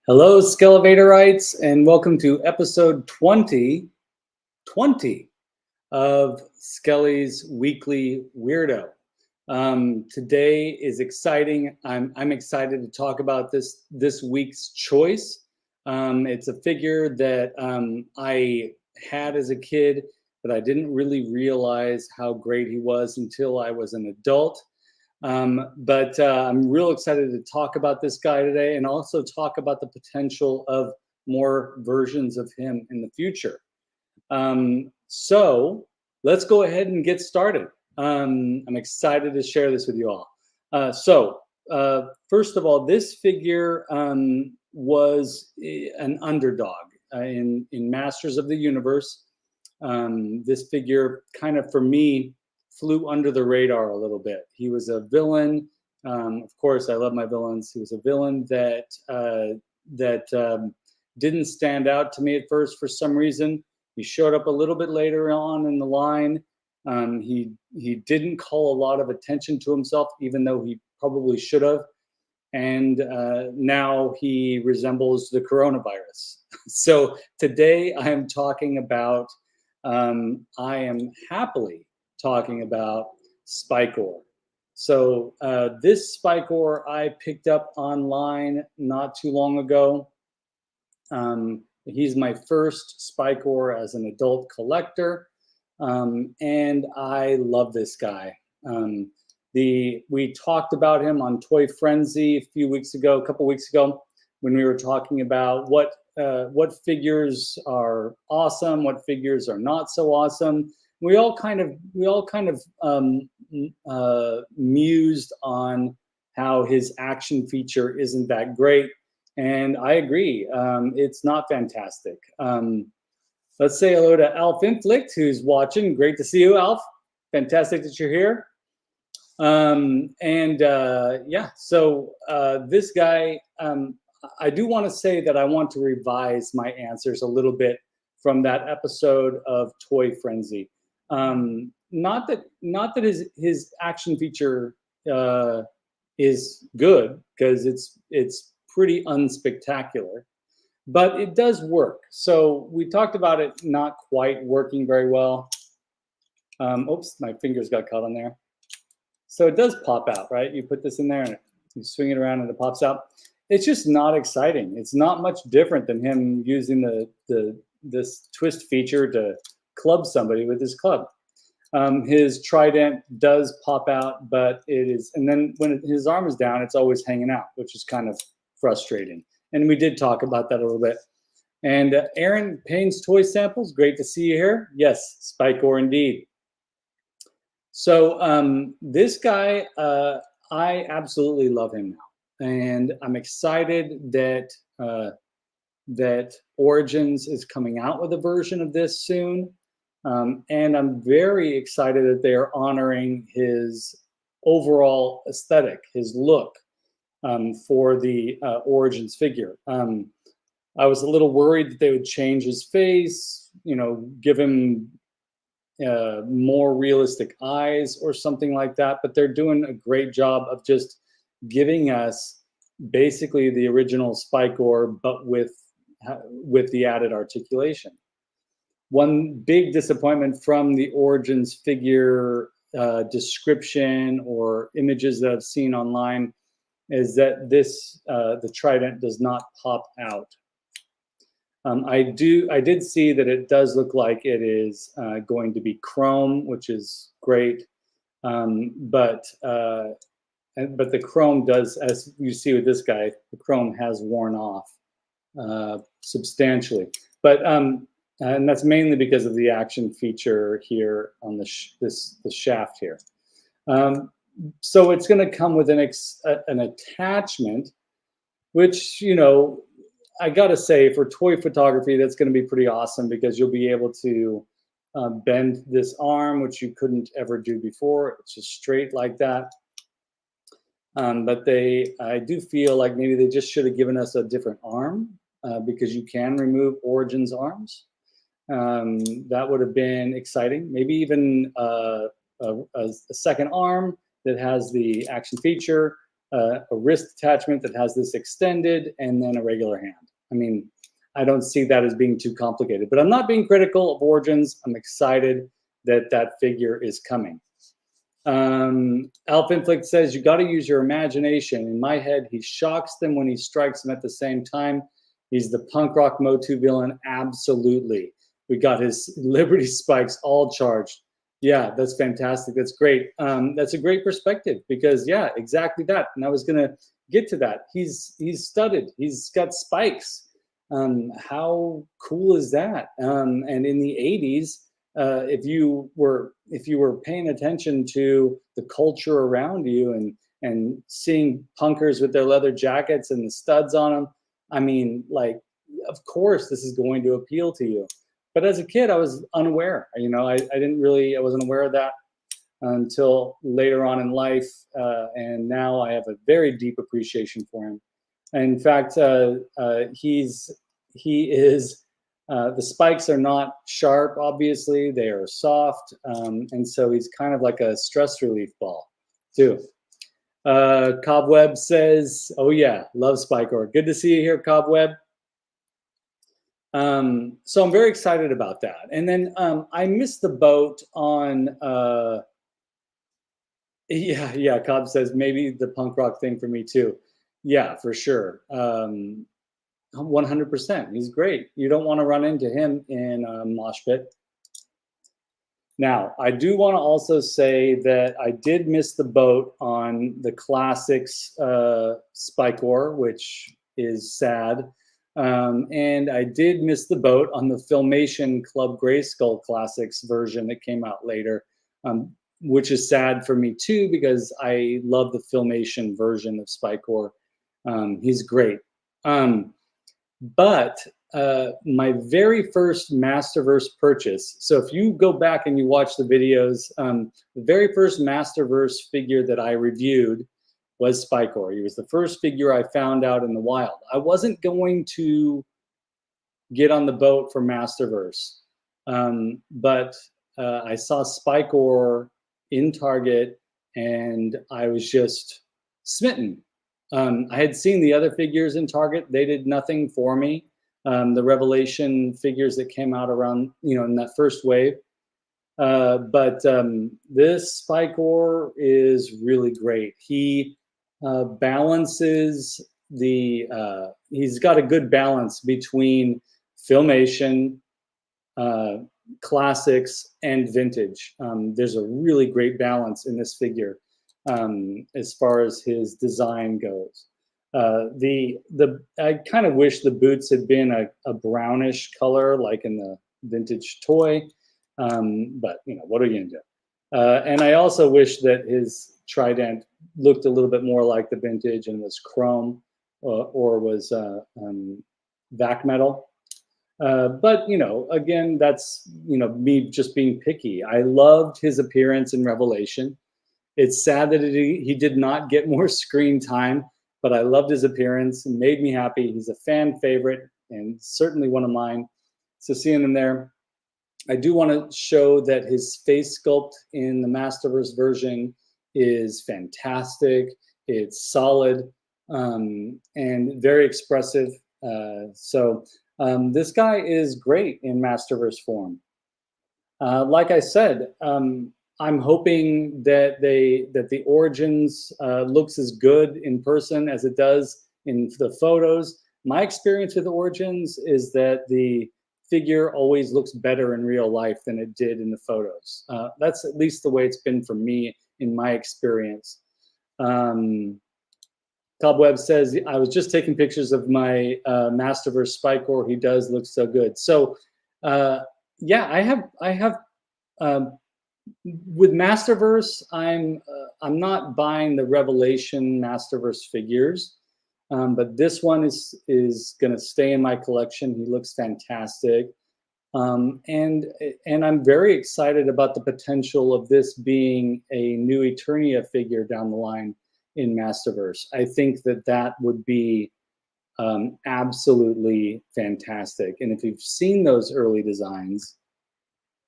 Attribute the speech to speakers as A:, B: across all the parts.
A: Hello, Skelevaderites, and welcome to episode 20 of Skele's Weekly Weirdo. Today is exciting. I'm excited to talk about this week's choice. It's a figure that I had as a kid, but I didn't really realize how great he was until I was an adult. But I'm real excited to talk about this guy today and also talk about the potential of more versions of him in the future. So let's go ahead and get started. I'm excited to share this with you all. First of all, this figure was an underdog in Masters of the Universe. This figure kind of, for me, flew under the radar a little bit. He was a villain. Of course, I love my villains. He was a villain that didn't stand out to me at first for some reason. He showed up a little bit later on in the line. He didn't call a lot of attention to himself, even though he probably should have. And now he resembles the coronavirus. So today I am talking about, I am happily talking about SPIKOR. So this SPIKOR I picked up online not too long ago. He's my first SPIKOR as an adult collector, and I love this guy. We talked about him on Toy Frenzy a couple weeks ago, when we were talking about what figures are awesome, what figures are not so awesome. We all kind of mused on how his action feature isn't that great, and I agree. It's not fantastic. Let's say hello to Alf Inflict, who's watching. Great to see you, Alf. Fantastic that you're here. Yeah, so this guy, I do want to say that I want to revise my answers a little bit from that episode of Toy Frenzy. Not that his action feature is good, because it's pretty unspectacular, but it does work. So we talked about it not quite working very well. Oops, my fingers got caught on there. So it does pop out, right? You put this in there and you swing it around and it pops out. It's just not exciting. It's not much different than him using this twist feature to club somebody with his club. His trident does pop out, but and then when his arm is down, it's always hanging out, which is kind of frustrating. And we did talk about that a little bit. And Aaron Payne's Toy Samples, great to see you here. Yes, SPIKOR indeed. So this guy, I absolutely love him now. And I'm excited that that Origins is coming out with a version of this soon. And I'm very excited that they are honoring his overall aesthetic, his look, for the Origins figure. I was a little worried that they would change his face, give him more realistic eyes or something like that, but they're doing a great job of just giving us basically the original SPIKOR, but with the added articulation. One big disappointment from the Origins figure description or images that I've seen online is that the trident does not pop out. I did see that it does look like it is going to be chrome, which is great, but the chrome does, as you see with this guy, the chrome has worn off substantially. But and that's mainly because of the action feature here on the shaft here. So it's going to come with an attachment, which, I gotta say, for toy photography, that's going to be pretty awesome, because you'll be able to bend this arm, which you couldn't ever do before. It's just straight like that. But I do feel like maybe they just should have given us a different arm, because you can remove Origins arms. That would have been exciting. Maybe even a second arm that has the action feature, a wrist attachment that has this extended and then a regular hand. I mean, I don't see that as being too complicated, but I'm not being critical of Origins. I'm excited that that figure is coming. Alpha Inflict says, you got to use your imagination. In my head, he shocks them when he strikes them at the same time. He's the punk rock Motu villain. Absolutely. We got his Liberty spikes all charged. Yeah, that's fantastic. That's great. That's a great perspective because, yeah, exactly that. And I was going to get to that. He's studded. He's got spikes. How cool is that? And in the 80s, if you were paying attention to the culture around you and seeing punkers with their leather jackets and the studs on them, I mean, like, of course this is going to appeal to you. But as a kid, I was unaware. You know, I wasn't aware of that until later on in life, and now I have a very deep appreciation for him. And in fact, he is. The spikes are not sharp, obviously. They are soft, and so he's kind of like a stress relief ball, too. Cobweb says, oh yeah, love SPIKOR. Good to see you here, Cobweb. So I'm very excited about that. And then I missed the boat on, yeah, Cobb says, maybe the punk rock thing for me too. Yeah, for sure. 100%. He's great. You don't want to run into him in a mosh pit. Now, I do want to also say that I did miss the boat on the classics SPIKOR, which is sad. And I did miss the boat on the Filmation Club Grayskull Classics version that came out later, which is sad for me too, because I love the Filmation version of SPIKOR. He's great. But my very first Masterverse purchase, so if you go back and you watch the videos, the very first Masterverse figure that I reviewed was SPIKOR. He was the first figure I found out in the wild. I wasn't going to get on the boat for Masterverse, but I saw SPIKOR in Target and I was just smitten. I had seen the other figures in Target. They did nothing for me. The Revelation figures that came out around, in that first wave. But this SPIKOR is really great. He balances he's got a good balance between Filmation, classics, and vintage. There's a really great balance in this figure. As far as his design goes, I kind of wish the boots had been a brownish color like in the vintage toy, but what are you gonna do? And I also wish that his trident looked a little bit more like the vintage and was chrome or was vac metal. But again, that's me just being picky. I loved his appearance in Revelation. It's sad that he did not get more screen time, but I loved his appearance and made me happy. He's a fan favorite and certainly one of mine. So seeing him there, I do want to show that his face sculpt in the Masterverse version is fantastic. It's solid and very expressive. So this guy is great in Masterverse form. Like I said, I'm hoping that the Origins looks as good in person as it does in the photos. My experience with the Origins is that the figure always looks better in real life than it did in the photos. That's at least the way it's been for me in my experience. Cobweb says, I was just taking pictures of my Masterverse SPIKOR. He does look so good. So yeah, I have with Masterverse, I'm not buying the Revelation Masterverse figures, but this one is going to stay in my collection. He looks fantastic, and I'm very excited about the potential of this being a new Eternia figure down the line in Masterverse. I think that would be absolutely fantastic. And if you've seen those early designs.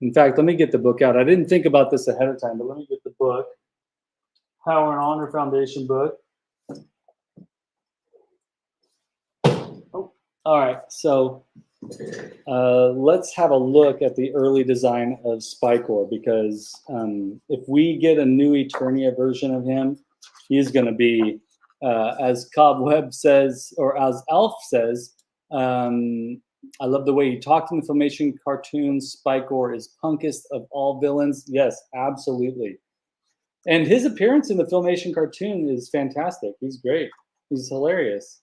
A: In fact, let me get the book out. I didn't think about this ahead of time, but let me get the book, Power and Honor Foundation book. All right, so let's have a look at the early design of SPIKOR, because if we get a new Eternia version of him, he's going to be, as Cobweb says, or as Alf says, I love the way he talked in the Filmation cartoon. SPIKOR is punkest of all villains. Yes, absolutely. And his appearance in the Filmation cartoon is fantastic. He's great. He's hilarious.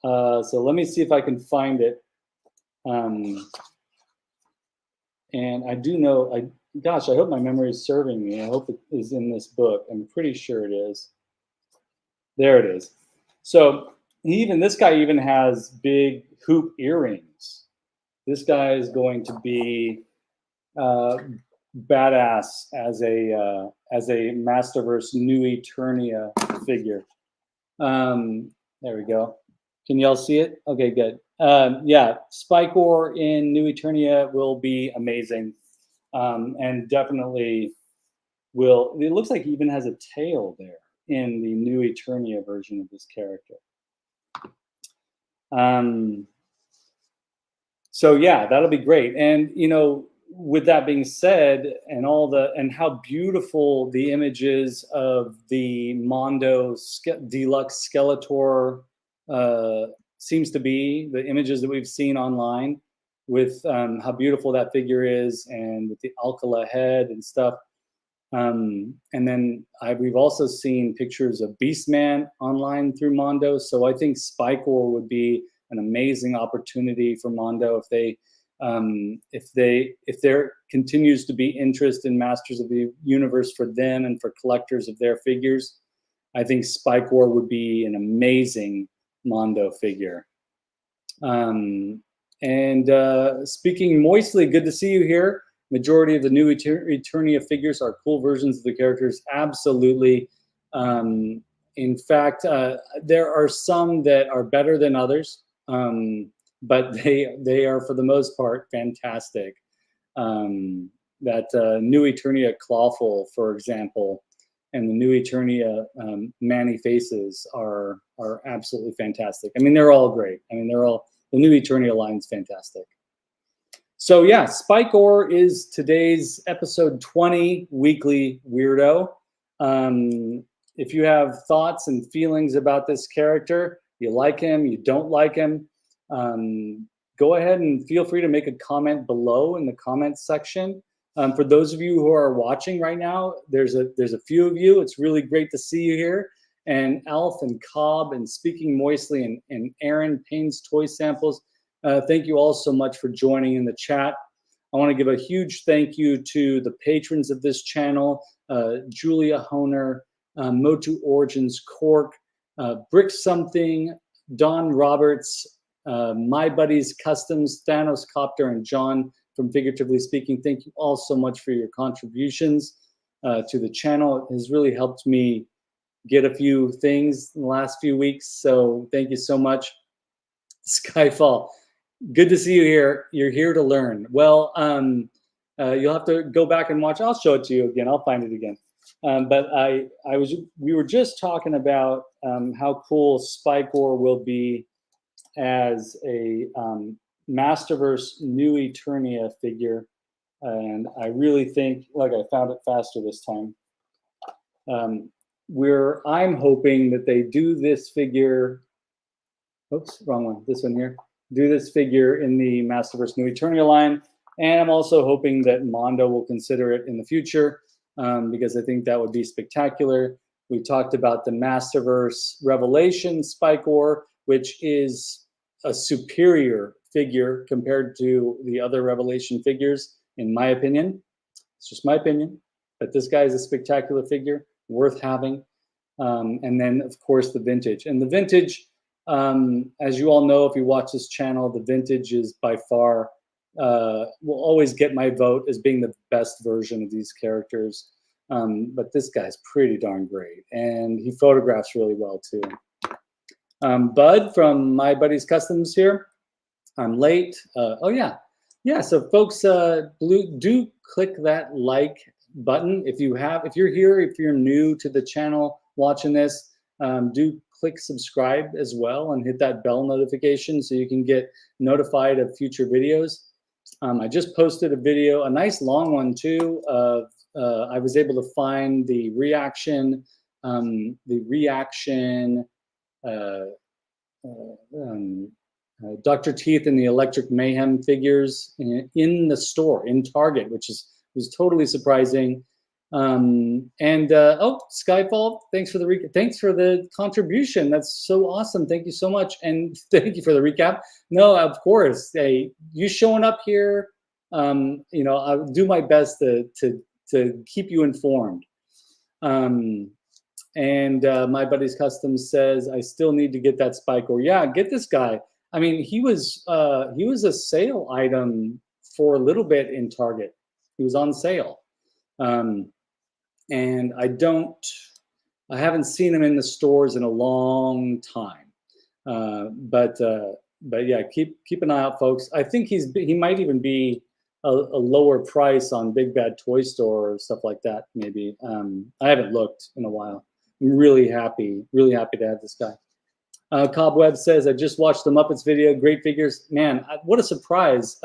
A: So let me see if I can find it. And I do know, gosh, I hope my memory is serving me. I hope it is in this book. I'm pretty sure it is. There it is. So this guy even has big hoop earrings. This guy is going to be badass as a Masterverse New Eternia figure. There we go. Can y'all see it? Okay, good. Yeah, SPIKOR in New Eternia will be amazing, and definitely will. It looks like he even has a tail there in the New Eternia version of this character. So yeah, that'll be great. And with that being said, and how beautiful the images of the Mondo Deluxe Skeletor seems to be, the images that we've seen online with how beautiful that figure is, and with the Alcala head and stuff. And then we've also seen pictures of Beastman online through Mondo. So I think SPIKOR would be an amazing opportunity for Mondo if there continues to be interest in Masters of the Universe for them and for collectors of their figures. I think SPIKOR would be an amazing Mondo figure. And speaking moistly, good to see you here. Majority of the new Eternia figures are cool versions of the characters. Absolutely. In fact, there are some that are better than others, but they are, for the most part, fantastic. That new Eternia Clawful, for example, and the new Eternia Manny Faces are absolutely fantastic. I mean, they're all great. I mean, the new Eternia line's fantastic. So yeah, SPIKOR is today's episode 20 Weekly Weirdo. If you have thoughts and feelings about this character, you like him, you don't like him, go ahead and feel free to make a comment below in the comments section. For those of you who are watching right now, there's a few of you. It's really great to see you here. And Alf and Cobb and Speaking Moistly and Aaron Payne's Toy Samples. Thank you all so much for joining in the chat. I want to give a huge thank you to the patrons of this channel, Julia Honer, MotuOriginsCork, Brick Something, Don Roberts, My Buddies Customs, Thanos Copter, and John from Figuratively Speaking. Thank you all so much for your contributions to the channel. It has really helped me get a few things in the last few weeks, so thank you so much. Skyfall. Good to see you here. You're here to learn. Well, you'll have to go back and watch. I'll show it to you again. I'll find it again. But we were just talking about how cool SPIKOR will be as a Masterverse New Eternia figure, and I really think, like, I found it faster this time. I'm hoping that they do this figure. Oops, wrong one. This one here. Do this figure in the Masterverse New Eternia line, and I'm also hoping that Mondo will consider it in the future, because I think that would be spectacular. We talked about the Masterverse Revelation SPIKOR, which is a superior figure compared to the other Revelation figures, in my opinion. It's just my opinion, but this guy is a spectacular figure, worth having. And then, of course, the vintage. And the vintage, as you all know, if you watch this channel, the vintage is by far, will always get my vote as being the best version of these characters. But this guy's pretty darn great, and he photographs really well too. Bud from My Buddies Customs here. I'm late. Oh yeah. So folks, do click that like button if you're here, if you're new to the channel watching this. Do click subscribe as well and hit that bell notification so you can get notified of future videos. I just posted a video, a nice long one too. I was able to find the reaction Dr. Teeth and the Electric Mayhem figures in the store, in Target, which was totally surprising. Oh, Skyfall, thanks for the contribution. That's so awesome. Thank you so much, and thank you for the recap. No, of course. Hey, you showing up here, you know, I'll do my best to keep you informed. My buddy's custom says I still need to get that SPIKOR. Yeah, get this guy. I mean, he was a sale item for a little bit in Target. He was on sale. And I haven't seen him in the stores in a long time. But yeah, keep an eye out, folks. I think he might even be a lower price on Big Bad Toy Store or stuff like that, maybe. I haven't looked in a while. I'm really happy to have this guy. Cobweb says, I just watched the Muppets video. Great figures. Man, what a surprise.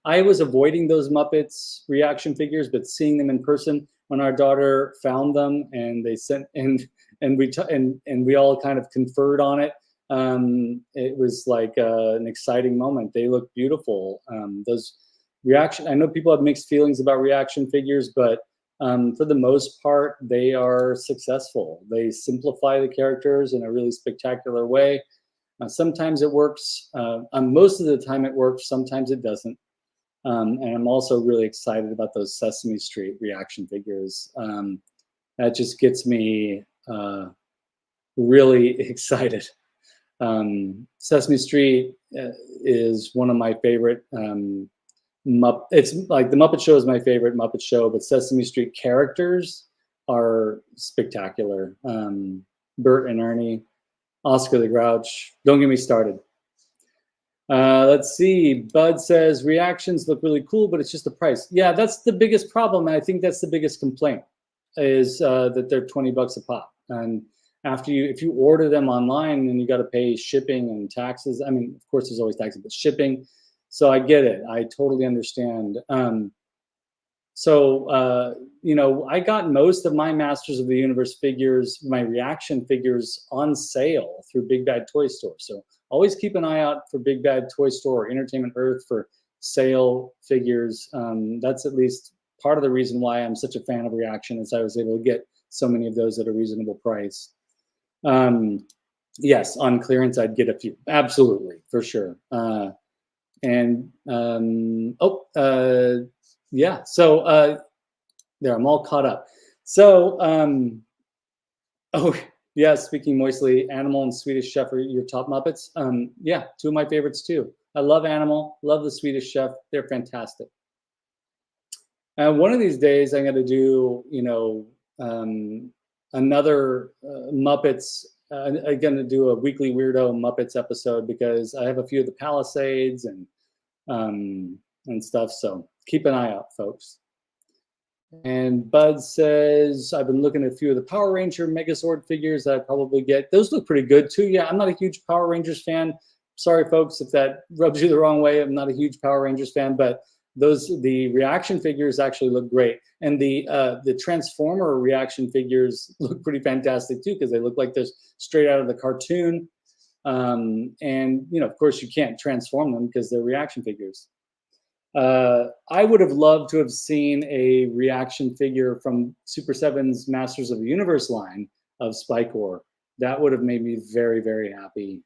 A: I was avoiding those Muppets reaction figures, but seeing them in person when our daughter found them and they sent and we all kind of conferred on it. It was like an exciting moment. They look beautiful. Those reaction, I know people have mixed feelings about reaction figures, but for the most part, they are successful. They simplify the characters in a really spectacular way. Sometimes it works. Most of the time it works. Sometimes it doesn't. And I'm also really excited about those Sesame Street reaction figures. That just gets me really excited. Sesame Street is one of my favorite it's like the Muppet Show is my favorite Muppet Show, but Sesame Street characters are spectacular. Bert and Ernie, Oscar the Grouch. Don't get me started. Let's see. Bud says reactions look really cool, but it's just the price. Yeah, that's the biggest problem. And I think that's the biggest complaint is that they're $20 a pop. And if you order them online, then you got to pay shipping and taxes. I mean, of course, there's always taxes, but shipping. So I get it. I totally understand. You know, I got most of my Masters of the Universe figures, my reaction figures, on sale through Big Bad Toy Store. So always keep an eye out for Big Bad Toy Store or Entertainment Earth for sale figures. That's at least part of the reason why I'm such a fan of reaction, is I was able to get so many of those at a reasonable price. Yes, on clearance, I'd get a few. Absolutely, for sure. Yeah, so there, I'm all caught up. So, oh, yeah, speaking moistly, Animal and Swedish Chef are your top Muppets. Yeah, two of my favorites too. I love Animal, love the Swedish Chef. They're fantastic. One of these days, I'm going to do, you know, another Muppets. I'm going to do a weekly Weirdo Muppets episode because I have a few of the Palisades and stuff. So keep an eye out, folks. And Bud says, I've been looking at a few of the Power Ranger Megazord figures that I probably get. Those look pretty good too. Yeah, I'm not a huge Power Rangers fan. Sorry, folks, if that rubs you the wrong way. I'm not a huge Power Rangers fan, but the reaction figures actually look great. And the Transformer reaction figures look pretty fantastic too, because they look like they're straight out of the cartoon. And you know, of course, you can't transform them because they're reaction figures. I would have loved to have seen a reaction figure from Super 7's Masters of the Universe line of SPIKOR. That would have made me very, very happy.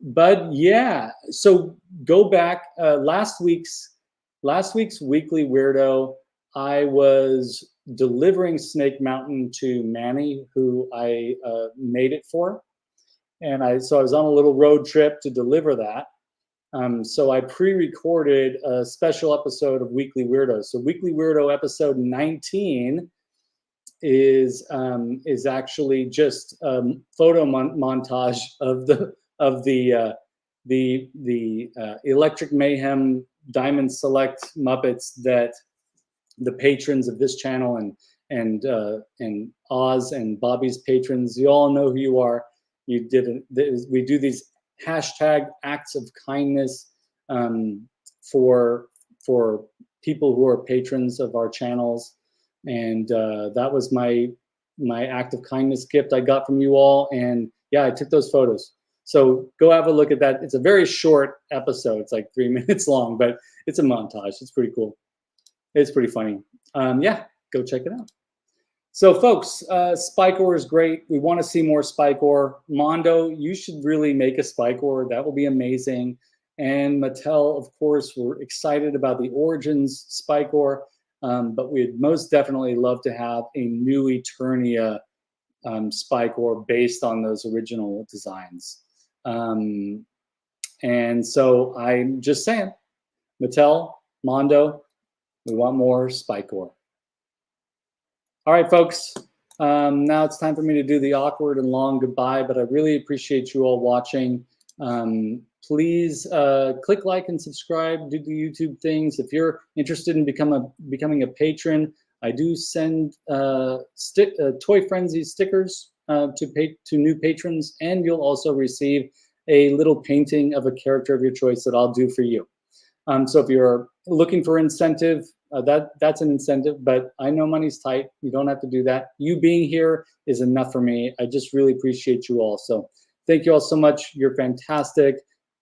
A: But yeah, so go back. Last week's Weekly Weirdo, I was delivering Snake Mountain to Manny, who I made it for. And so I was on a little road trip to deliver that. So I pre-recorded a special episode of Weekly Weirdo. So Weekly Weirdo episode 19 is actually just photo montage of the Electric Mayhem Diamond Select Muppets that the patrons of this channel and Oz and Bobby's patrons. You all know who you are. You did we do these hashtag acts of kindness for people who are patrons of our channels, and that was my act of kindness gift I got from you all. And yeah, I took those photos. So go have a look at that. It's a very short episode. It's like 3 minutes long, but it's a montage. It's pretty cool. It's pretty funny. Yeah, go check it out. So folks, SPIKOR is great. We want to see more SPIKOR. Mondo, you should really make a SPIKOR. That will be amazing. And Mattel, of course, we're excited about the Origins SPIKOR, but we'd most definitely love to have a new Eternia SPIKOR based on those original designs. And so I'm just saying, Mattel, Mondo, we want more SPIKOR. All right, folks. Now it's time for me to do the awkward and long goodbye, but I really appreciate you all watching. Please click like and subscribe, do the YouTube things. If you're interested in becoming a patron, I do send Toy Frenzy stickers to new patrons, and you'll also receive a little painting of a character of your choice that I'll do for you. So if you're looking for incentive, that's an incentive, but I know money's tight. You don't have to do that. You being here is enough for me. I just really appreciate you all. So thank you all so much. You're fantastic.